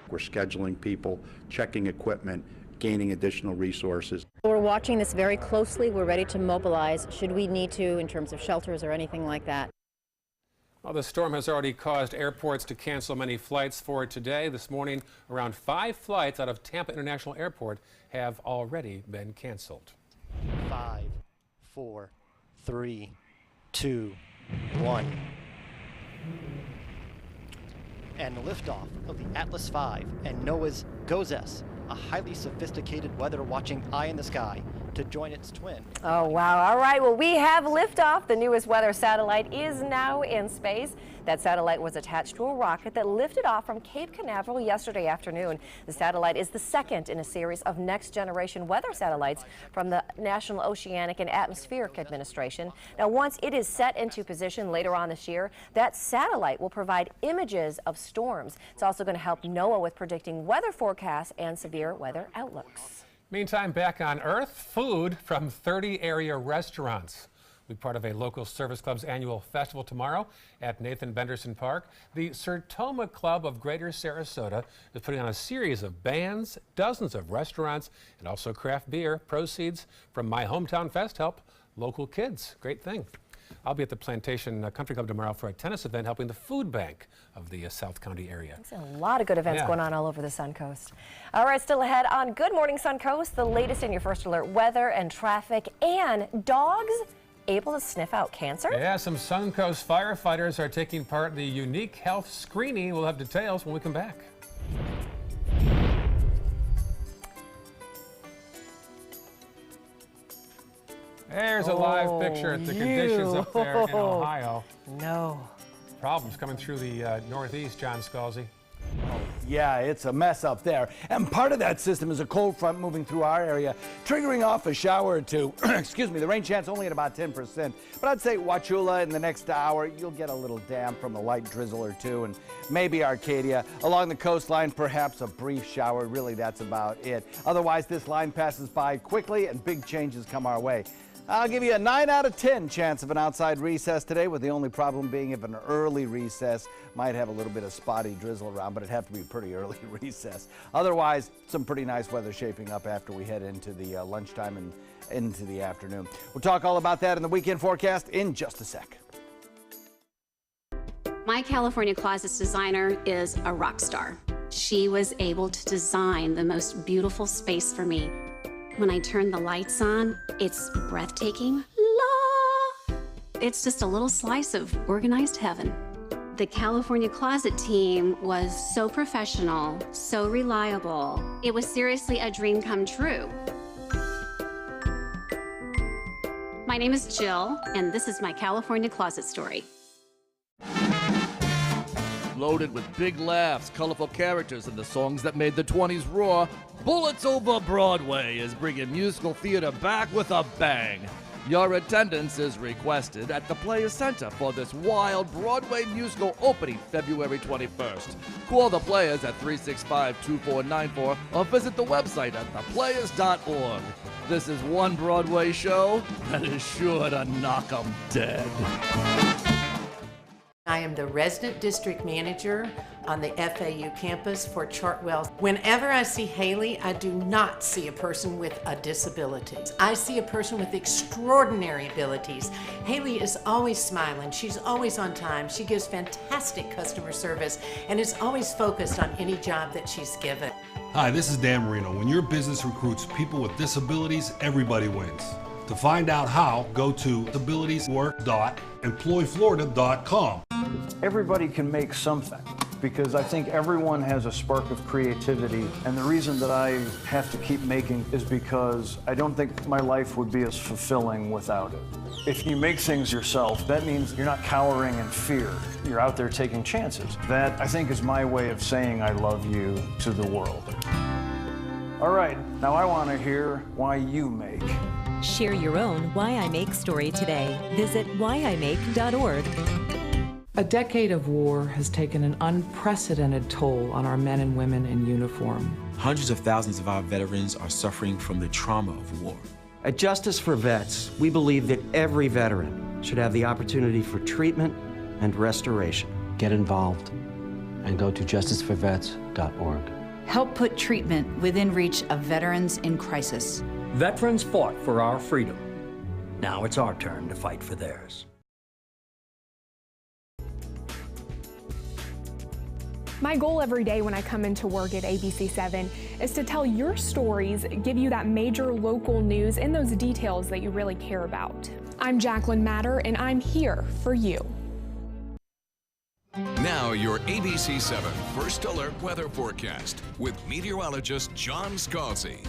We're scheduling people, checking equipment, gaining additional resources. We're watching this very closely. We're ready to mobilize should we need to in terms of shelters or anything like that. Well, the storm has already caused airports to cancel many flights for today. This morning, around 5 flights out of Tampa International Airport have already been canceled. 5, 4, 3, 2, 1. And liftoff of the Atlas V and NOAA's GOES, a highly sophisticated weather-watching eye in the sky, to join its twin. Oh, wow. All right. Well, we have liftoff. The newest weather satellite is now in space. That satellite was attached to a rocket that lifted off from Cape Canaveral yesterday afternoon. The satellite is the second in a series of next-generation weather satellites from the National Oceanic and Atmospheric Administration. Now, once it is set into position later on this year, that satellite will provide images of storms. It's also going to help NOAA with predicting weather forecasts and severe weather outlooks. Meantime, back on Earth, food from 30 area restaurants will be part of a local service club's annual festival tomorrow at Nathan Benderson Park. The Sertoma Club of Greater Sarasota is putting on a series of bands, dozens of restaurants, and also craft beer. Proceeds from My Hometown Fest help local kids. Great thing. I'll be at the Plantation Country Club tomorrow for a tennis event helping the food bank of the South County area. There's a lot of good events going on all over the Suncoast. All right, still ahead on Good Morning Suncoast, the latest in your first alert weather and traffic and dogs able to sniff out cancer? Yeah, some Suncoast firefighters are taking part in the unique health screening. We'll have details when we come back. There's a live picture at the conditions up there in Ohio. No. Problems coming through the Northeast, John Scalzi. Yeah, it's a mess up there. And part of that system is a cold front moving through our area, triggering off a shower or two. Excuse me, the rain chance only at about 10%. But I'd say Wauchula in the next hour, you'll get a little damp from a light drizzle or two, and maybe Arcadia. Along the coastline, perhaps a brief shower. Really, that's about it. Otherwise, this line passes by quickly and big changes come our way. I'll give you a 9 out of 10 chance of an outside recess today, with the only problem being if an early recess might have a little bit of spotty drizzle around, but it'd have to be a pretty early recess. Otherwise, some pretty nice weather shaping up after we head into the lunchtime and into the afternoon. We'll talk all about that in the weekend forecast in just a sec. My California Closets designer is a rock star. She was able to design the most beautiful space for me. When I turn the lights on, it's breathtaking. La! It's just a little slice of organized heaven. The California Closet team was so professional, so reliable. It was seriously a dream come true. My name is Jill, and this is my California Closet story. Loaded with big laughs, colorful characters, and the songs that made the 20s roar, Bullets Over Broadway is bringing musical theater back with a bang. Your attendance is requested at the Players Center for this wild Broadway musical opening February 21st. Call the Players at 365-2494 or visit the website at theplayers.org. This is one Broadway show that is sure to knock 'em dead. I am the resident district manager on the FAU campus for Chartwell. Whenever I see Haley, I do not see a person with a disability. I see a person with extraordinary abilities. Haley is always smiling. She's always on time. She gives fantastic customer service and is always focused on any job that she's given. Hi, this is Dan Marino. When your business recruits people with disabilities, everybody wins. To find out how, go to disabilitieswork.employflorida.com. Everybody can make something, because I think everyone has a spark of creativity, and the reason that I have to keep making is because I don't think my life would be as fulfilling without it. If you make things yourself, that means you're not cowering in fear. You're out there taking chances. That, I think, is my way of saying I love you to the world. All right, now I want to hear why you make. Share your own Why I Make story today. Visit whyimake.org. A decade of war has taken an unprecedented toll on our men and women in uniform. Hundreds of thousands of our veterans are suffering from the trauma of war. At Justice for Vets, we believe that every veteran should have the opportunity for treatment and restoration. Get involved and go to justiceforvets.org. Help put treatment within reach of veterans in crisis. Veterans fought for our freedom. Now it's our turn to fight for theirs. My goal every day when I come into work at ABC7 is to tell your stories, give you that major local news and those details that you really care about. I'm Jacqueline Matter, and I'm here for you. Now your ABC7 First Alert Weather Forecast with meteorologist John Scalzi.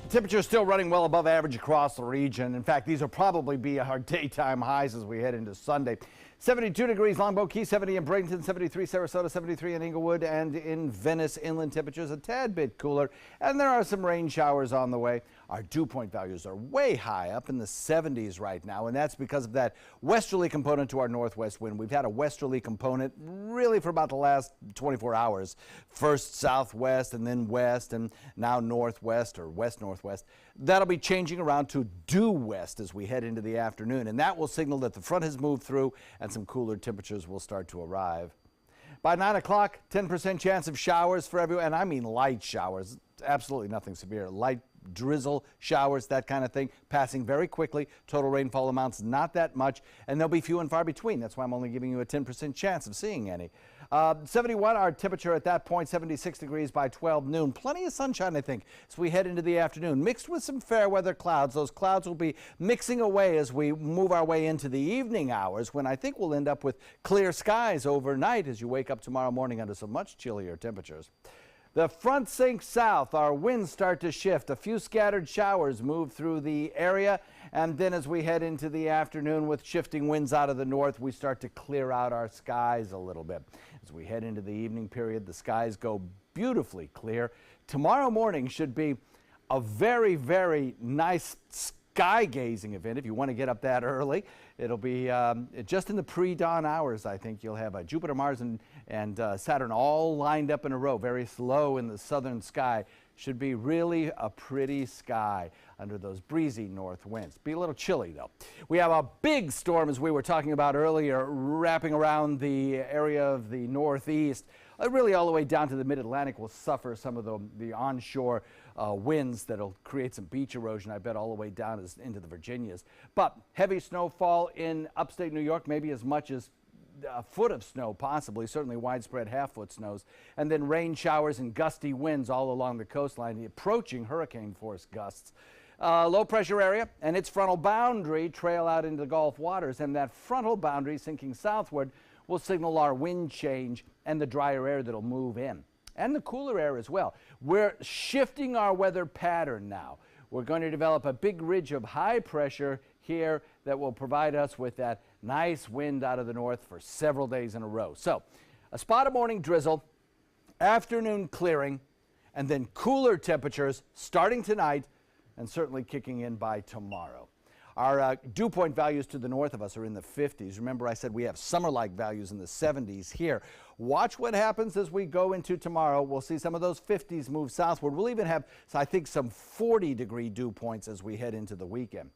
Temperatures still running well above average across the region. In fact, these will probably be our daytime highs as we head into Sunday. 72 degrees Longboat Key, 70 in Bradenton, 73 Sarasota, 73 in Inglewood, and in Venice. Inland temperatures a tad bit cooler, and there are some rain showers on the way. Our dew point values are way high, up in the 70s right now, and that's because of that westerly component to our northwest wind. We've had a westerly component really for about the last 24 hours. First southwest, and then west, and now northwest or west-northwest. That'll be changing around to due west as we head into the afternoon, and that will signal that the front has moved through and some cooler temperatures will start to arrive. By 9 o'clock, 10% chance of showers for everyone, and I mean light showers, absolutely nothing severe. Light drizzle, showers, that kind of thing, passing very quickly. Total rainfall amounts not that much, and they'll be few and far between. That's why I'm only giving you a 10% chance of seeing any. 71 our temperature at that point, 76 degrees by 12 noon. Plenty of sunshine, I think, as we head into the afternoon, mixed with some fair weather clouds. Those clouds will be mixing away as we move our way into the evening hours, when I think we'll end up with clear skies overnight as you wake up tomorrow morning under some much chillier temperatures. The front sinks south. Our winds start to shift. A few scattered showers move through the area. And then as we head into the afternoon with shifting winds out of the north, we start to clear out our skies a little bit. As we head into the evening period, the skies go beautifully clear. Tomorrow morning should be a very, very nice sky gazing event if you want to get up that early. It'll be just in the pre-dawn hours. I think you'll have Jupiter, Mars, and Saturn all lined up in a row, very slow in the southern sky. Should be really a pretty sky under those breezy north winds. Be a little chilly, though. We have a big storm, as we were talking about earlier, wrapping around the area of the northeast. Really all the way down to the mid-Atlantic will suffer some of the onshore winds that'll create some beach erosion, I bet, all the way down into the Virginias. But heavy snowfall in upstate New York, maybe as much as a foot of snow, possibly, certainly widespread half-foot snows, and then rain showers and gusty winds all along the coastline, approaching hurricane-force gusts. Low pressure area and its frontal boundary trail out into the Gulf waters, and that frontal boundary sinking southward will signal our wind change and the drier air that'll move in, and the cooler air as well. We're shifting our weather pattern now. We're going to develop a big ridge of high pressure here that will provide us with that nice wind out of the north for several days in a row. So a spot of morning drizzle, afternoon clearing, and then cooler temperatures starting tonight and certainly kicking in by tomorrow. Our dew point values to the north of us are in the 50s. Remember, I said we have summer-like values in the 70s here. Watch what happens as we go into tomorrow. We'll see some of those 50s move southward. We'll even have, I think, some 40-degree dew points as we head into the weekend.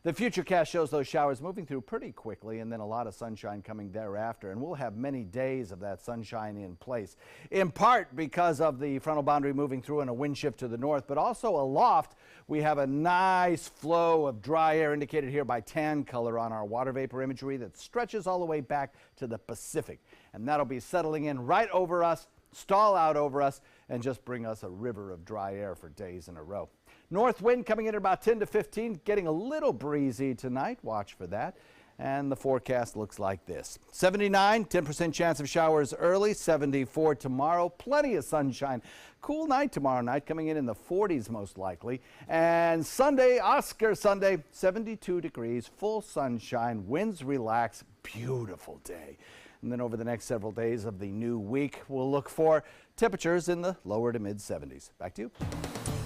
The Futurecast shows those showers moving through pretty quickly, and then a lot of sunshine coming thereafter. And we'll have many days of that sunshine in place, in part because of the frontal boundary moving through and a wind shift to the north, but also aloft, we have a nice flow of dry air indicated here by tan color on our water vapor imagery that stretches all the way back to the Pacific. And that'll be settling in right over us, stall out over us, and just bring us a river of dry air for days in a row. North wind coming in at about 10 to 15, getting a little breezy tonight. Watch for that. And the forecast looks like this. 79, 10% chance of showers early, 74 tomorrow, plenty of sunshine. Cool night tomorrow night, coming in the 40s most likely. And Sunday, Oscar Sunday, 72 degrees, full sunshine, winds relax, beautiful day. And then over the next several days of the new week, we'll look for temperatures in the lower to mid 70s. Back to you.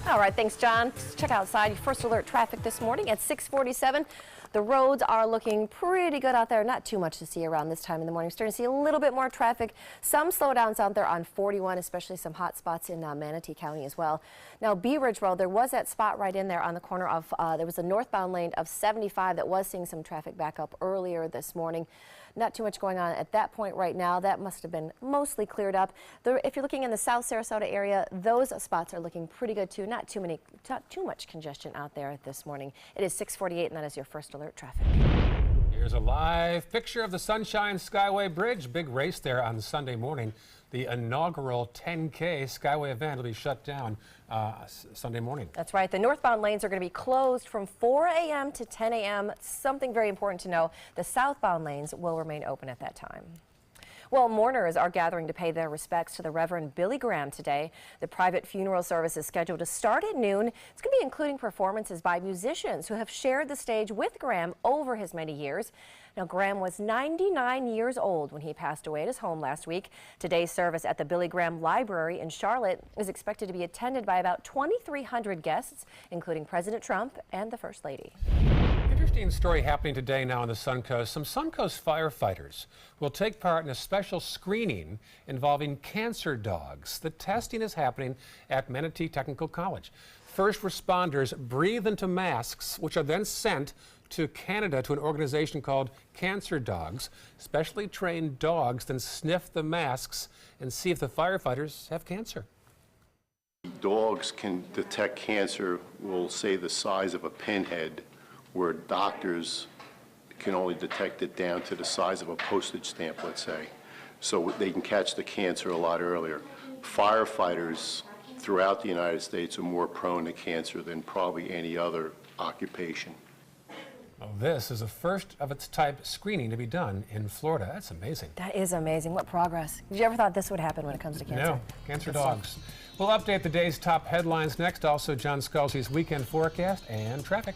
All right, thanks, John. Let's check outside. First alert traffic this morning at 6:47. The roads are looking pretty good out there. Not too much to see around this time in the morning. We're starting to see a little bit more traffic. Some slowdowns out there on 41, especially some hot spots in Manatee County as well. Now, Bee Ridge Road, there was that spot right in there on the corner of, there was a northbound lane of 75 that was seeing some traffic back up earlier this morning. Not too much going on at that point right now. That must have been mostly cleared up. If you're looking in the South Sarasota area, those spots are looking pretty good too. Not too much congestion out there this morning. It is 6:48, and that is your first alert traffic. Here's a live picture of the Sunshine Skyway Bridge. Big race there on Sunday morning. The inaugural 10K Skyway event will be shut down Sunday morning. That's right. The northbound lanes are going to be closed from 4 a.m. to 10 a.m. Something very important to know, the southbound lanes will remain open at that time. Well, mourners are gathering to pay their respects to the Reverend Billy Graham today. The private funeral service is scheduled to start at noon. It's going to be including performances by musicians who have shared the stage with Graham over his many years. Now, Graham was 99 years old when he passed away at his home last week. Today's service at the Billy Graham Library in Charlotte is expected to be attended by about 2,300 guests, including President Trump and the First Lady. Interesting story happening today now on the Suncoast. Some Suncoast firefighters will take part in a special screening involving cancer dogs. The testing is happening at Manatee Technical College. First responders breathe into masks, which are then sent to Canada to an organization called Cancer Dogs. Specially trained dogs then sniff the masks and see if the firefighters have cancer. Dogs can detect cancer, we'll say the size of a pinhead, where doctors can only detect it down to the size of a postage stamp, let's say. so they can catch the cancer a lot earlier. Firefighters throughout the United States are more prone to cancer than probably any other occupation. Well, this is a first of its type screening to be done in Florida. That's amazing. That is amazing. What progress. Did you ever thought this would happen when it comes to cancer? No, cancer dogs. We'll update the day's top headlines next. Also, John Scalzi's weekend forecast and traffic.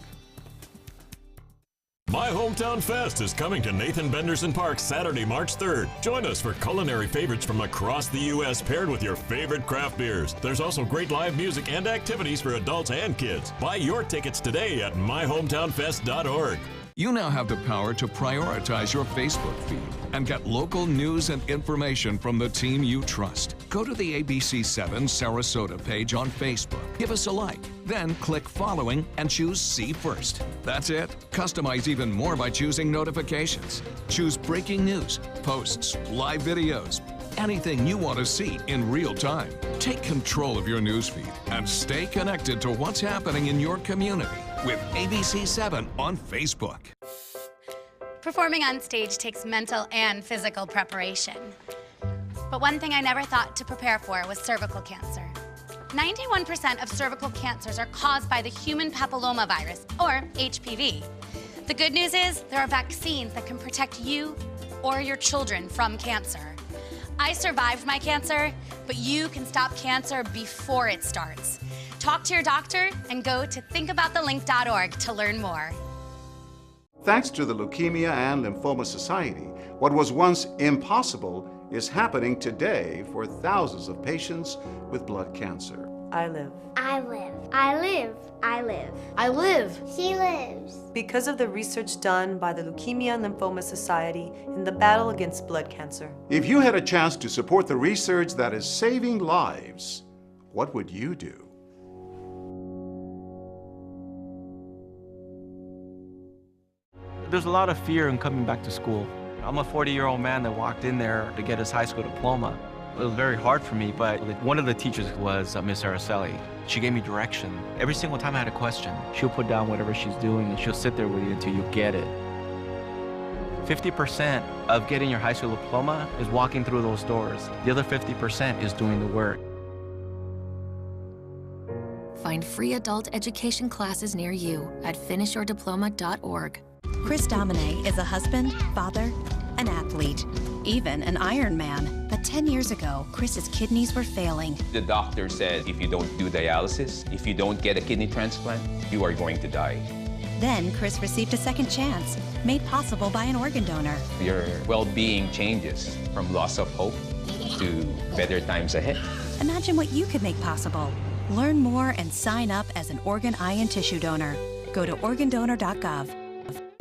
My Hometown Fest is coming to Nathan Benderson Park Saturday, March 3rd. Join us for culinary favorites from across the U.S. paired with your favorite craft beers. There's also great live music and activities for adults and kids. Buy your tickets today at myhometownfest.org. You now have the power to prioritize your Facebook feed and get local news and information from the team you trust. Go to the ABC7 Sarasota page on Facebook. Give us a like, then click following and choose See First. That's it. Customize even more by choosing notifications. Choose breaking news, posts, live videos, anything you want to see in real time. Take control of your newsfeed and stay connected to what's happening in your community with ABC7 on Facebook. Performing on stage takes mental and physical preparation. But one thing I never thought to prepare for was cervical cancer. 91% of cervical cancers are caused by the human papillomavirus, or HPV. The good news is there are vaccines that can protect you or your children from cancer. I survived my cancer, but you can stop cancer before it starts. Talk to your doctor and go to thinkaboutthelink.org to learn more. Thanks to the Leukemia and Lymphoma Society, what was once impossible is happening today for thousands of patients with blood cancer. I live. I live. I live. I live. I live. She lives. Because of the research done by the Leukemia and Lymphoma Society in the battle against blood cancer. If you had a chance to support the research that is saving lives, what would you do? There's a lot of fear in coming back to school. I'm a 40-year-old man that walked in there to get his high school diploma. It was very hard for me, but one of the teachers was Miss Araceli. She gave me direction. Every single time I had a question, she'll put down whatever she's doing and she'll sit there with you until you get it. 50% of getting your high school diploma is walking through those doors. The other 50% is doing the work. Find free adult education classes near you at finishyourdiploma.org. Chris Domine is a husband, father, an athlete, even an Ironman. But 10 years ago, Chris's kidneys were failing. The doctor said if you don't do dialysis, if you don't get a kidney transplant, you are going to die. Then Chris received a second chance, made possible by an organ donor. Your well-being changes from loss of hope to better times ahead. Imagine what you could make possible. Learn more and sign up as an organ, eye, and tissue donor. Go to organdonor.gov.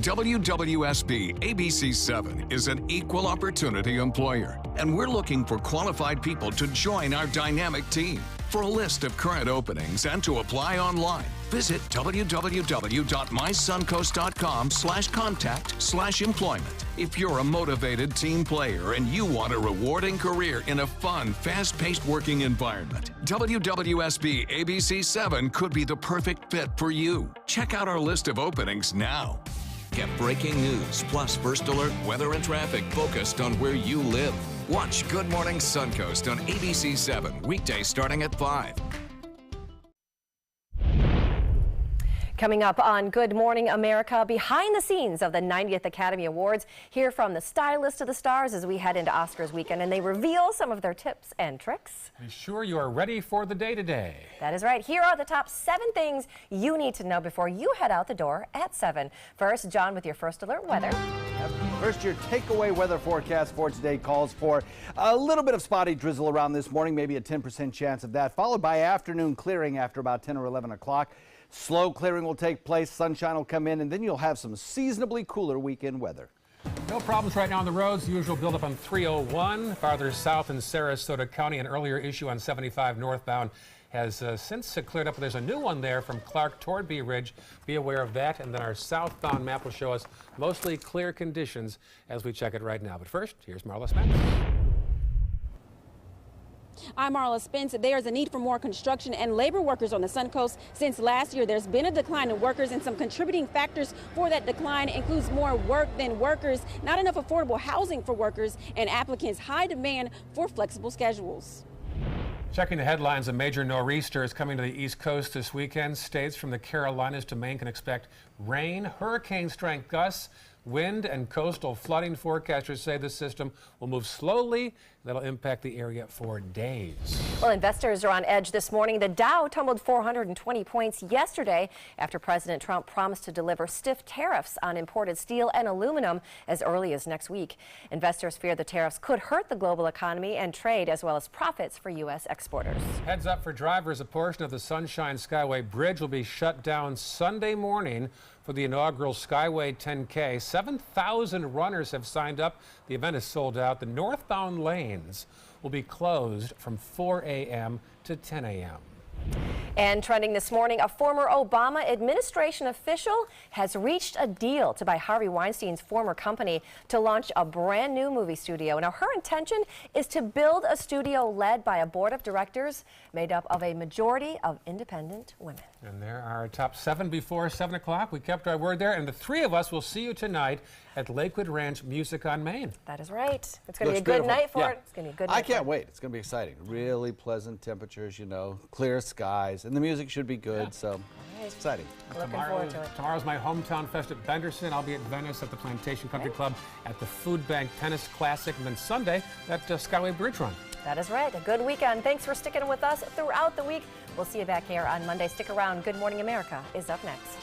WWSB ABC7 is an equal opportunity employer, and we're looking for qualified people to join our dynamic team. For a list of current openings and to apply online, visit www.mysuncoast.com/contact/employment. If you're a motivated team player and you want a rewarding career in a fun, fast-paced working environment, WWSB ABC7 could be the perfect fit for you. Check out our list of openings now. Get breaking news, plus first alert weather and traffic focused on where you live. Watch Good Morning Suncoast on ABC7, weekdays starting at 5. Coming up on Good Morning America, behind the scenes of the 90th Academy Awards, hear from the stylist of the stars as we head into Oscars weekend, and they reveal some of their tips and tricks. Be sure you are ready for the day today. That is right. Here are the top 7 things you need to know before you head out the door at 7. First, John with your first alert weather. First, your takeaway weather forecast for today calls for a little bit of spotty drizzle around this morning, maybe a 10% chance of that, followed by afternoon clearing after about 10 or 11 o'clock. Slow clearing will take place, sunshine will come in, and then you'll have some seasonably cooler weekend weather. No problems right now on the roads. The usual buildup on 301. Farther south in Sarasota County, an earlier issue on 75 northbound has since cleared up. There's a new one there from Clark toward Bee Ridge. Be aware of that. And then our southbound map will show us mostly clear conditions as we check it right now. But first, here's Marla Spence. I'm Marla Spence. There's a need for more construction and labor workers on the Suncoast. Since last year, there's been a decline in workers, and some contributing factors for that decline includes more work than workers, not enough affordable housing for workers, and applicants' high demand for flexible schedules. Checking the headlines, a major nor'easter is coming to the East Coast this weekend. States from the Carolinas to Maine can expect rain, hurricane-strength gusts, wind, and coastal flooding. Forecasters say the system will move slowly. That'll impact the area for days. Well, investors are on edge this morning. The Dow tumbled 420 points yesterday after President Trump promised to deliver stiff tariffs on imported steel and aluminum as early as next week. Investors fear the tariffs could hurt the global economy and trade, as well as profits for U.S. exporters. Heads up for drivers. A portion of the Sunshine Skyway Bridge will be shut down Sunday morning for the inaugural Skyway 10K. 7,000 runners have signed up. The event is sold out. The northbound lanes will be closed from 4 a.m. to 10 a.m. And trending this morning, a former Obama administration official has reached a deal to buy Harvey Weinstein's former company to launch a brand new movie studio. Now, her intention is to build a studio led by a board of directors made up of a majority of independent women. And there are our top 7 before 7 o'clock. We kept our word there, and the 3 of us will see you tonight at Lakewood Ranch Music on Main. That is right. It's going to be a good night for it. It's going to be a good night. I can't wait. It's going to be exciting. Really pleasant temperatures, you know, clear skies, and the music should be good, so it's exciting. Looking forward to it. Tomorrow's my hometown fest at Benderson. I'll be at Venice at the Plantation Country Club at the Food Bank Tennis Classic, and then Sunday at Skyway Bridge Run. That is right. A good weekend. Thanks for sticking with us throughout the week. We'll see you back here on Monday. Stick around. Good Morning America is up next.